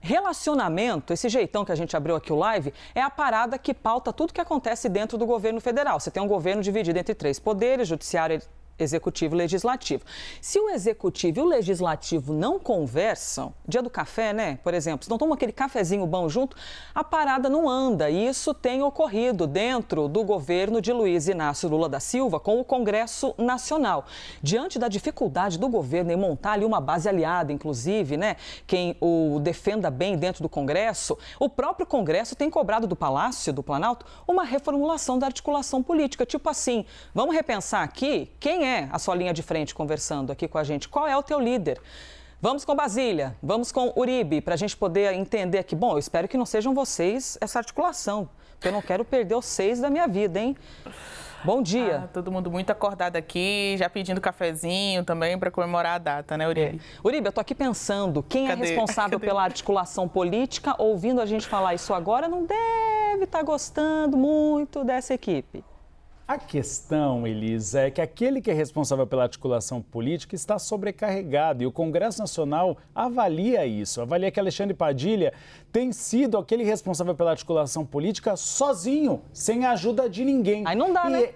Relacionamento, esse jeitão que a gente abriu aqui o live, é a parada que pauta tudo que acontece dentro do governo federal. Você tem um governo dividido entre 3 poderes, judiciário, executivo e legislativo. Se o executivo e o legislativo não conversam, dia do café, né? Por exemplo, se não tomam aquele cafezinho bom junto, a parada não anda. E isso tem ocorrido dentro do governo de Luiz Inácio Lula da Silva com o Congresso Nacional. Diante da dificuldade do governo em montar ali uma base aliada, inclusive, né? Quem o defenda bem dentro do Congresso, o próprio Congresso tem cobrado do Palácio do Planalto uma reformulação da articulação política. Tipo assim, vamos repensar aqui quem é a sua linha de frente conversando aqui com a gente? Qual é o teu líder? Vamos com Basília, vamos com Uribe, para a gente poder entender aqui. Bom, eu espero que não sejam vocês essa articulação, porque eu não quero perder os 6 da minha vida, hein? Bom dia. Todo mundo muito acordado aqui, já pedindo cafezinho também para comemorar a data, né, Uribe? Uribe, eu tô aqui pensando, quem é responsável pela articulação política, ouvindo a gente falar isso agora, não deve estar gostando muito dessa equipe. A questão, Elisa, é que aquele que é responsável pela articulação política está sobrecarregado e o Congresso Nacional avalia isso, avalia que Alexandre Padilha tem sido aquele responsável pela articulação política sozinho, sem a ajuda de ninguém. Aí não dá, né?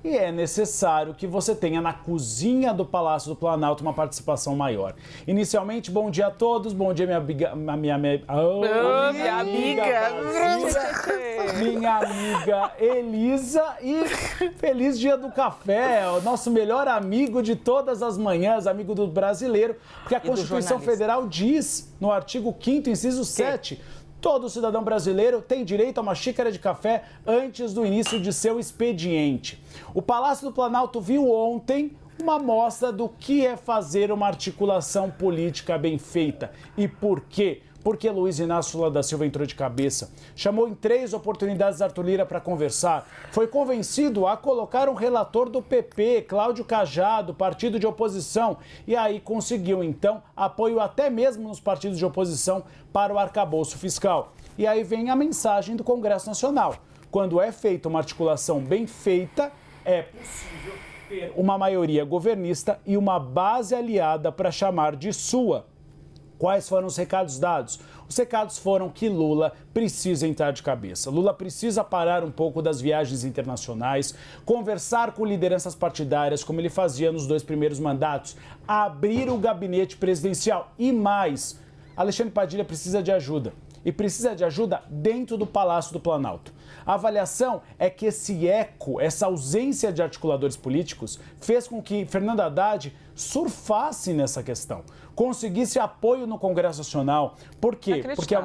E é necessário que você tenha na cozinha do Palácio do Planalto uma participação maior. Inicialmente, bom dia a todos, bom dia minha amiga... Minha amiga Elisa e feliz dia do café, o nosso melhor amigo de todas as manhãs, amigo do brasileiro, porque a Constituição Federal diz, no artigo 5º, inciso 7, todo cidadão brasileiro tem direito a uma xícara de café antes do início de seu expediente. O Palácio do Planalto viu ontem uma amostra do que é fazer uma articulação política bem feita. E por quê? Porque Luiz Inácio Lula da Silva entrou de cabeça. Chamou em 3 oportunidades Arthur Lira para conversar. Foi convencido a colocar um relator do PP, Cláudio Cajado, partido de oposição. E aí conseguiu, então, apoio até mesmo nos partidos de oposição para o arcabouço fiscal. E aí vem a mensagem do Congresso Nacional. Quando é feita uma articulação bem feita, é possível ter uma maioria governista e uma base aliada para chamar de sua. Quais foram os recados dados? Os recados foram que Lula precisa entrar de cabeça. Lula precisa parar um pouco das viagens internacionais, conversar com lideranças partidárias, como ele fazia nos 2 primeiros mandatos, abrir o gabinete presidencial e mais. Alexandre Padilha precisa de ajuda. E precisa de ajuda dentro do Palácio do Planalto. A avaliação é que esse eco, essa ausência de articuladores políticos, fez com que Fernando Haddad surfasse nessa questão, conseguisse apoio no Congresso Nacional. Por quê? Porque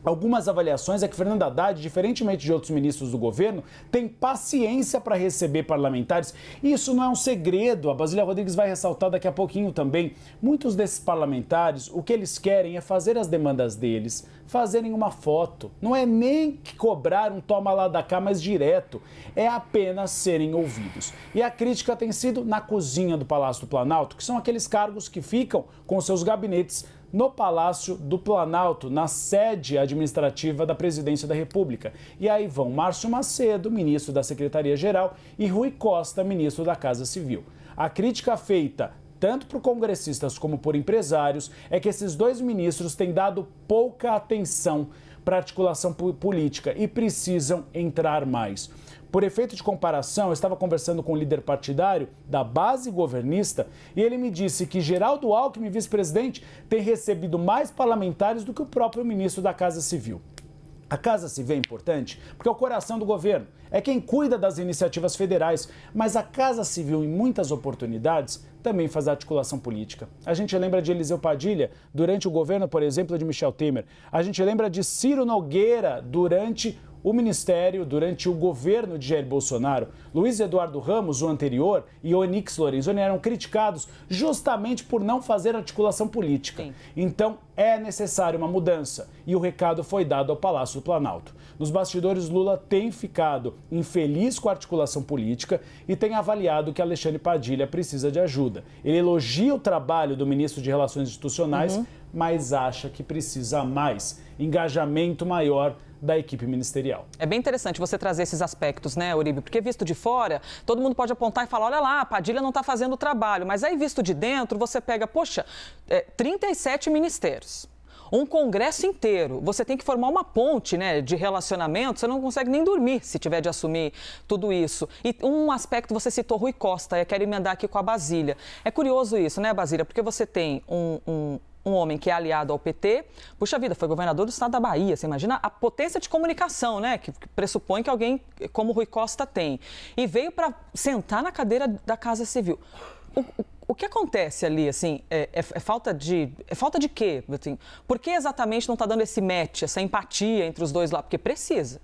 algumas avaliações é que Fernando Haddad, diferentemente de outros ministros do governo, tem paciência para receber parlamentares. E isso não é um segredo, a Basília Rodrigues vai ressaltar daqui a pouquinho também. Muitos desses parlamentares, o que eles querem é fazer as demandas deles, fazerem uma foto. Não é nem cobrar um toma lá da cá mais direto, é apenas serem ouvidos. E a crítica tem sido na cozinha do Palácio do Planalto, que são aqueles cargos que ficam com seus gabinetes no Palácio do Planalto, na sede administrativa da Presidência da República. E aí vão Márcio Macedo, ministro da Secretaria-Geral, e Rui Costa, ministro da Casa Civil. A crítica feita tanto por congressistas como por empresários é que esses 2 ministros têm dado pouca atenção para a articulação política e precisam entrar mais. Por efeito de comparação, eu estava conversando com o líder partidário da base governista e ele me disse que Geraldo Alckmin, vice-presidente, tem recebido mais parlamentares do que o próprio ministro da Casa Civil. A Casa Civil é importante porque é o coração do governo, é quem cuida das iniciativas federais, mas a Casa Civil, em muitas oportunidades, também faz articulação política. A gente lembra de Eliseu Padilha durante o governo, por exemplo, de Michel Temer. A gente lembra de Ciro Nogueira durante o ministério, durante o governo de Jair Bolsonaro. Luiz Eduardo Ramos, o anterior, e Onyx Lorenzoni eram criticados justamente por não fazer articulação política. Sim. Então, é necessária uma mudança. E o recado foi dado ao Palácio do Planalto. Nos bastidores, Lula tem ficado infeliz com a articulação política e tem avaliado que Alexandre Padilha precisa de ajuda. Ele elogia o trabalho do ministro de Relações Institucionais, mas acha que precisa mais engajamento maior da equipe ministerial. É bem interessante você trazer esses aspectos, né, Uribe? Porque visto de fora, todo mundo pode apontar e falar, olha lá, a Padilha não está fazendo o trabalho. Mas aí, visto de dentro, você pega, poxa, 37 ministérios. um Congresso inteiro. Você tem que formar uma ponte, né, de relacionamento, você não consegue nem dormir se tiver de assumir tudo isso. E um aspecto, você citou Rui Costa, eu quero emendar aqui com a Basília. É curioso isso, né, Basília? Porque você tem um homem que é aliado ao PT, puxa vida, foi governador do estado da Bahia. Você imagina a potência de comunicação, né? Que pressupõe que alguém como Rui Costa tem. E veio para sentar na cadeira da Casa Civil. O que acontece ali, assim, é falta de quê? Assim, por que exatamente não está dando esse match, essa empatia entre os dois lá? Porque precisa.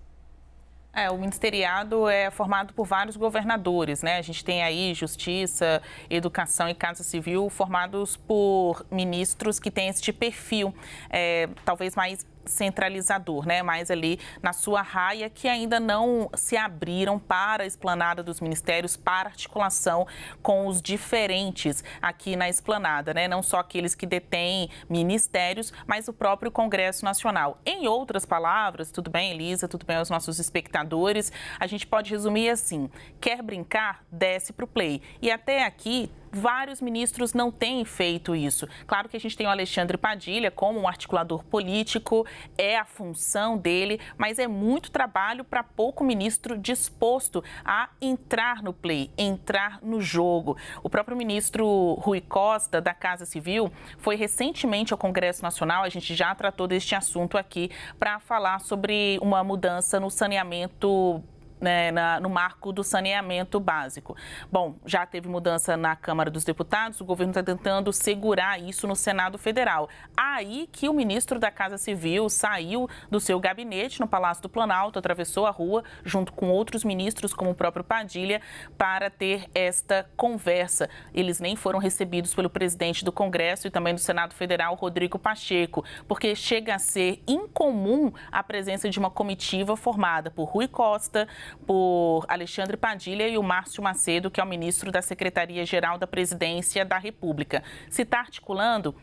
O ministeriado é formado por vários governadores, né? A gente tem aí Justiça, Educação e Casa Civil formados por ministros que têm este perfil, talvez mais centralizador, né? Mais ali na sua raia, que ainda não se abriram para a esplanada dos ministérios, para articulação com os diferentes aqui na esplanada, né? Não só aqueles que detêm ministérios, mas o próprio Congresso Nacional. Em outras palavras, tudo bem, Elisa, tudo bem aos nossos espectadores, a gente pode resumir assim: quer brincar, desce para o play. E até aqui, vários ministros não têm feito isso. Claro que a gente tem o Alexandre Padilha como um articulador político, é a função dele, mas é muito trabalho para pouco ministro disposto a entrar no play, entrar no jogo. O próprio ministro Rui Costa, da Casa Civil, foi recentemente ao Congresso Nacional, a gente já tratou deste assunto aqui, para falar sobre uma mudança no saneamento, né, no marco do saneamento básico. Bom, já teve mudança na Câmara dos Deputados, o governo está tentando segurar isso no Senado Federal. Aí que o ministro da Casa Civil saiu do seu gabinete no Palácio do Planalto, atravessou a rua, junto com outros ministros, como o próprio Padilha, para ter esta conversa. Eles nem foram recebidos pelo presidente do Congresso e também do Senado Federal, Rodrigo Pacheco, porque chega a ser incomum a presença de uma comitiva formada por Rui Costa, por Alexandre Padilha e o Márcio Macedo, que é o ministro da Secretaria-Geral da Presidência da República. Se está articulando,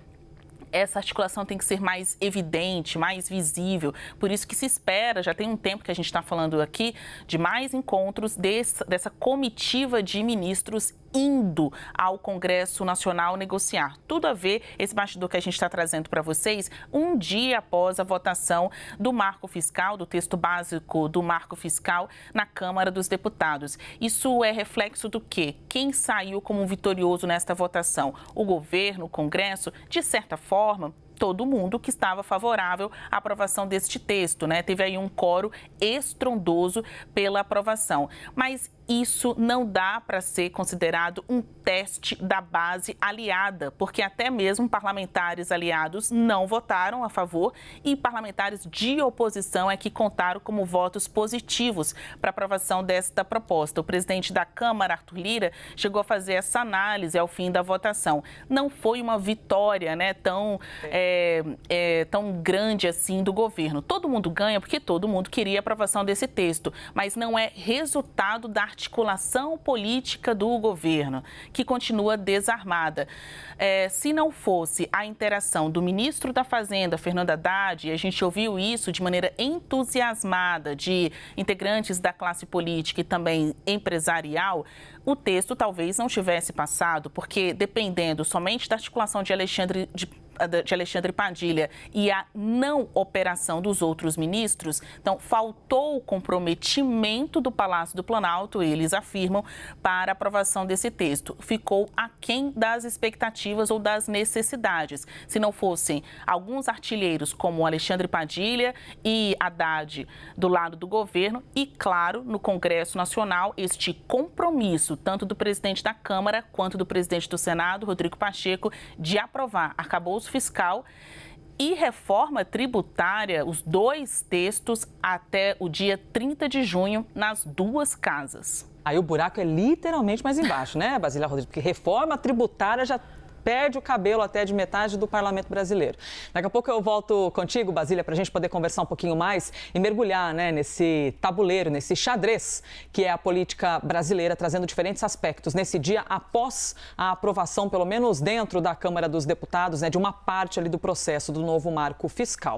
essa articulação tem que ser mais evidente, mais visível. Por isso que se espera, já tem um tempo que a gente está falando aqui, de mais encontros dessa comitiva de ministros indo ao Congresso Nacional negociar. Tudo a ver, esse bastidor que a gente está trazendo para vocês, um dia após a votação do marco fiscal, do texto básico do marco fiscal na Câmara dos Deputados. Isso é reflexo do quê? Quem saiu como vitorioso nesta votação? O governo, o Congresso? De certa forma, todo mundo que estava favorável à aprovação deste texto, né? Teve aí um coro estrondoso pela aprovação. Mas isso não dá para ser considerado um teste da base aliada, porque até mesmo parlamentares aliados não votaram a favor e parlamentares de oposição é que contaram como votos positivos para a aprovação desta proposta. O presidente da Câmara, Arthur Lira, chegou a fazer essa análise ao fim da votação. Não foi uma vitória, né, tão grande assim do governo. Todo mundo ganha porque todo mundo queria a aprovação desse texto, mas não é resultado da articulação política do governo, que continua desarmada. Se não fosse a interação do ministro da Fazenda, Fernando Haddad, e a gente ouviu isso de maneira entusiasmada de integrantes da classe política e também empresarial, o texto talvez não tivesse passado, porque dependendo somente da articulação de Alexandre Padilha e a não operação dos outros ministros, então faltou o comprometimento do Palácio do Planalto, eles afirmam, para a aprovação desse texto. Ficou aquém das expectativas ou das necessidades. Se não fossem alguns artilheiros como Alexandre Padilha e Haddad do lado do governo e, claro, no Congresso Nacional, este compromisso tanto do presidente da Câmara quanto do presidente do Senado, Rodrigo Pacheco, de aprovar arcabouço fiscal e reforma tributária, os dois textos, até o dia 30 de junho, nas duas casas. Aí o buraco é literalmente mais embaixo, né, Basília Rodrigues? Porque reforma tributária já perde o cabelo até de metade do parlamento brasileiro. Daqui a pouco eu volto contigo, Basília, para a gente poder conversar um pouquinho mais e mergulhar, né, nesse tabuleiro, nesse xadrez que é a política brasileira, trazendo diferentes aspectos nesse dia após a aprovação, pelo menos dentro da Câmara dos Deputados, né, de uma parte ali do processo do novo marco fiscal.